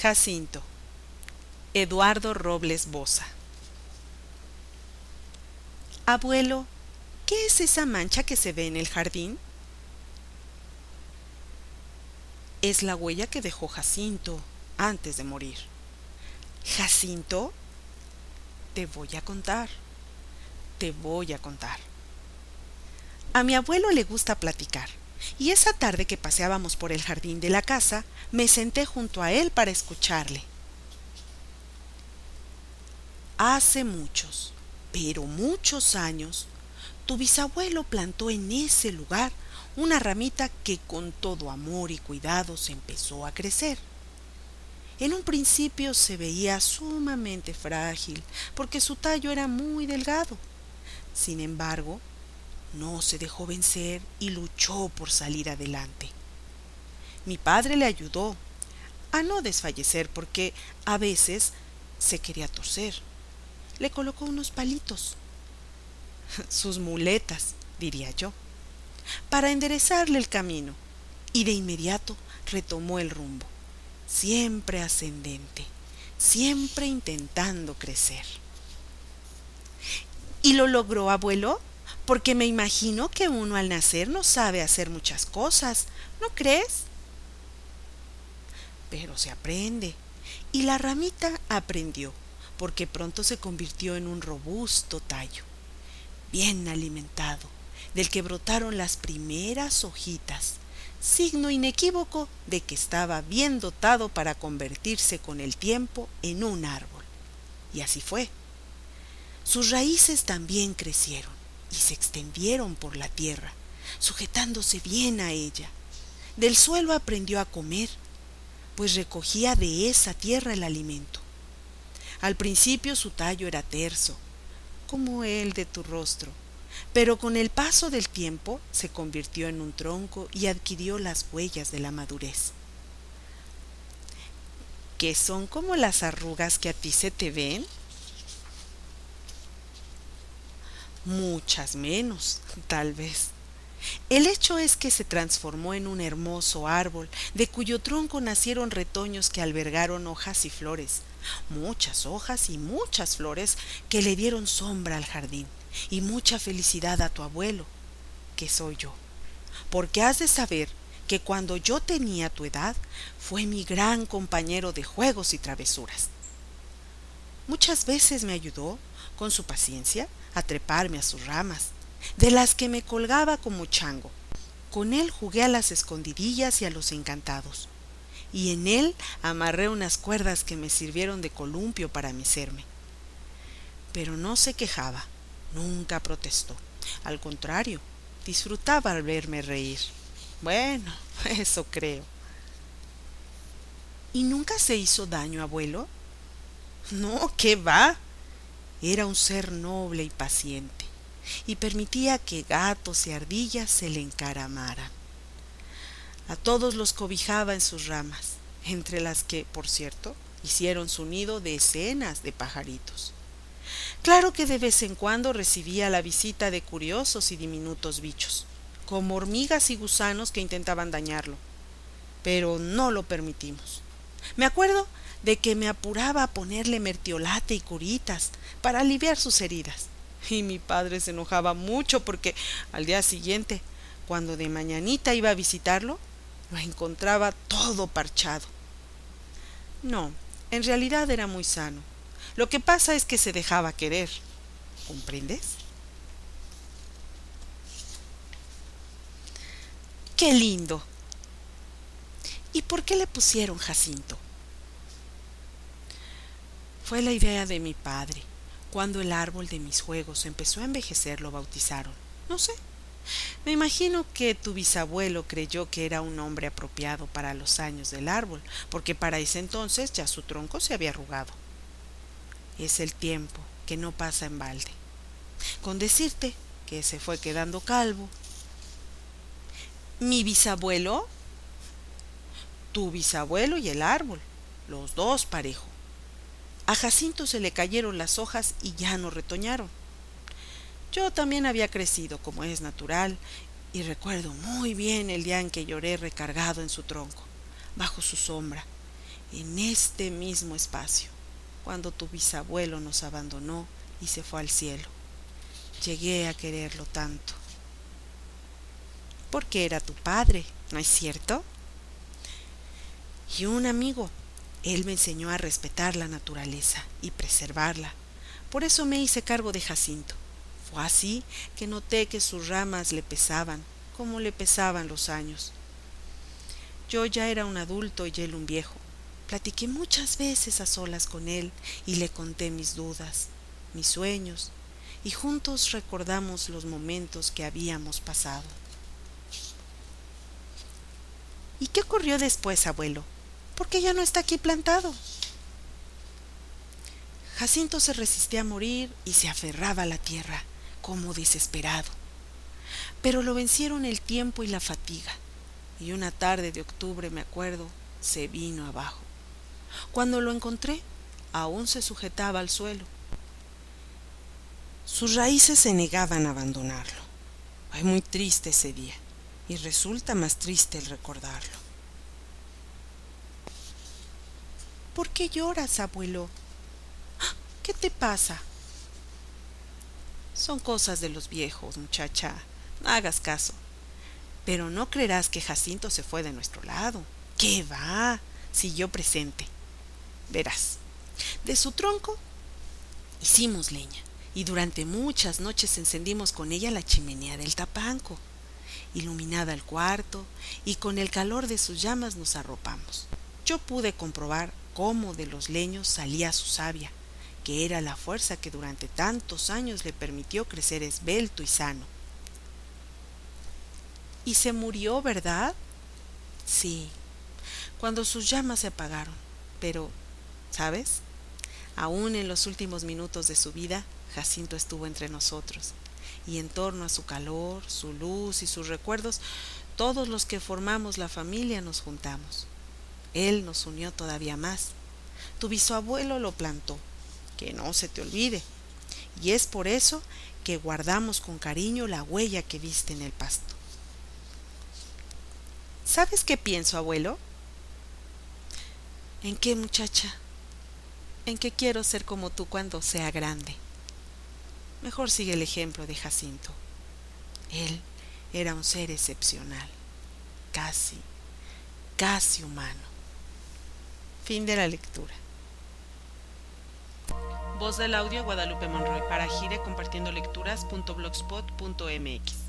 Jacinto, Eduardo Robles Boza. Abuelo, ¿qué es esa mancha que se ve en el jardín? Es la huella que dejó Jacinto antes de morir. ¿Jacinto? Te voy a contar, te voy a contar. A mi abuelo le gusta platicar, y esa tarde que paseábamos por el jardín de la casa, me senté junto a él para escucharle. Hace muchos, pero muchos años, tu bisabuelo plantó en ese lugar una ramita que con todo amor y cuidado se empezó a crecer. En un principio se veía sumamente frágil porque su tallo era muy delgado. Sin embargo, no se dejó vencer y luchó por salir adelante. Mi padre le ayudó a no desfallecer porque a veces se quería torcer. Le colocó unos palitos, sus muletas, diría yo, para enderezarle el camino, y de inmediato retomó el rumbo, siempre ascendente, siempre intentando crecer. ¿Y lo logró, abuelo? Porque me imagino que uno al nacer no sabe hacer muchas cosas, ¿no crees? Pero se aprende, y la ramita aprendió, porque pronto se convirtió en un robusto tallo, bien alimentado, del que brotaron las primeras hojitas, signo inequívoco de que estaba bien dotado para convertirse con el tiempo en un árbol. Y así fue. Sus raíces también crecieron y se extendieron por la tierra, sujetándose bien a ella. Del suelo aprendió a comer, pues recogía de esa tierra el alimento. Al principio su tallo era terso, como el de tu rostro, pero con el paso del tiempo se convirtió en un tronco y adquirió las huellas de la madurez, que son como las arrugas que a ti se te ven. Muchas menos, tal vez. El hecho es que se transformó en un hermoso árbol, de cuyo tronco nacieron retoños que albergaron hojas y flores, muchas hojas y muchas flores que le dieron sombra al jardín y mucha felicidad a tu abuelo, que soy yo. Porque has de saber que cuando yo tenía tu edad, fue mi gran compañero de juegos y travesuras. Muchas veces me ayudó, con su paciencia, a treparme a sus ramas, de las que me colgaba como chango. Con él jugué a las escondidillas y a los encantados, y en él amarré unas cuerdas que me sirvieron de columpio para mecerme. Pero no se quejaba, nunca protestó. Al contrario, disfrutaba al verme reír. Bueno, eso creo. ¿Y nunca se hizo daño, abuelo? No, ¿qué va? Era un ser noble y paciente, y permitía que gatos y ardillas se le encaramaran. A todos los cobijaba en sus ramas, entre las que, por cierto, hicieron su nido decenas de pajaritos. Claro que de vez en cuando recibía la visita de curiosos y diminutos bichos, como hormigas y gusanos que intentaban dañarlo, pero no lo permitimos. Me acuerdo de que me apuraba a ponerle mertiolate y curitas para aliviar sus heridas. Y mi padre se enojaba mucho porque al día siguiente, cuando de mañanita iba a visitarlo, lo encontraba todo parchado. No, en realidad era muy sano. Lo que pasa es que se dejaba querer. ¿Comprendes? ¡Qué lindo! ¿Y por qué le pusieron Jacinto? Fue la idea de mi padre. Cuando el árbol de mis juegos empezó a envejecer, lo bautizaron. No sé. Me imagino que tu bisabuelo creyó que era un nombre apropiado para los años del árbol, porque para ese entonces ya su tronco se había arrugado. Es el tiempo que no pasa en balde. Con decirte que se fue quedando calvo. ¿Mi bisabuelo? Tu bisabuelo y el árbol, los dos parejo. A Jacinto se le cayeron las hojas y ya no retoñaron. Yo también había crecido, como es natural, y recuerdo muy bien el día en que lloré recargado en su tronco, bajo su sombra, en este mismo espacio, cuando tu bisabuelo nos abandonó y se fue al cielo. Llegué a quererlo tanto. Porque era tu padre, ¿no es cierto? Y un amigo. Él me enseñó a respetar la naturaleza y preservarla. Por eso me hice cargo de Jacinto. Fue así que noté que sus ramas le pesaban, como le pesaban los años. Yo ya era un adulto y él un viejo. Platiqué muchas veces a solas con él y le conté mis dudas, mis sueños, y juntos recordamos los momentos que habíamos pasado. ¿Y qué ocurrió después, abuelo? ¿Por qué ya no está aquí plantado? Jacinto se resistía a morir y se aferraba a la tierra, como desesperado. Pero lo vencieron el tiempo y la fatiga, y una tarde de octubre, me acuerdo, se vino abajo. Cuando lo encontré, aún se sujetaba al suelo. Sus raíces se negaban a abandonarlo. Fue muy triste ese día, y resulta más triste el recordarlo. ¿Por qué lloras, abuelo? ¿Qué te pasa? Son cosas de los viejos, muchacha. No hagas caso. Pero no creerás que Jacinto se fue de nuestro lado. ¿Qué va? Siguió presente. Verás, de su tronco hicimos leña y durante muchas noches encendimos con ella la chimenea del tapanco, iluminada el cuarto, y con el calor de sus llamas nos arropamos. Yo pude comprobar cómo de los leños salía su savia, que era la fuerza que durante tantos años le permitió crecer esbelto y sano. Y se murió, ¿verdad? Sí, cuando sus llamas se apagaron. Pero, ¿sabes? Aún en los últimos minutos de su vida, Jacinto estuvo entre nosotros. Y en torno a su calor, su luz y sus recuerdos, todos los que formamos la familia nos juntamos. Él nos unió todavía más. Tu bisabuelo lo plantó, que no se te olvide. Y es por eso que guardamos con cariño la huella que viste en el pasto. ¿Sabes qué pienso, abuelo? ¿En qué, muchacha? En que quiero ser como tú cuando sea grande. Mejor sigue el ejemplo de Jacinto. Él era un ser excepcional, casi, casi humano. Fin de la lectura. Voz del audio Guadalupe Monroy para Gire compartiendo lecturas.blogspot.mx.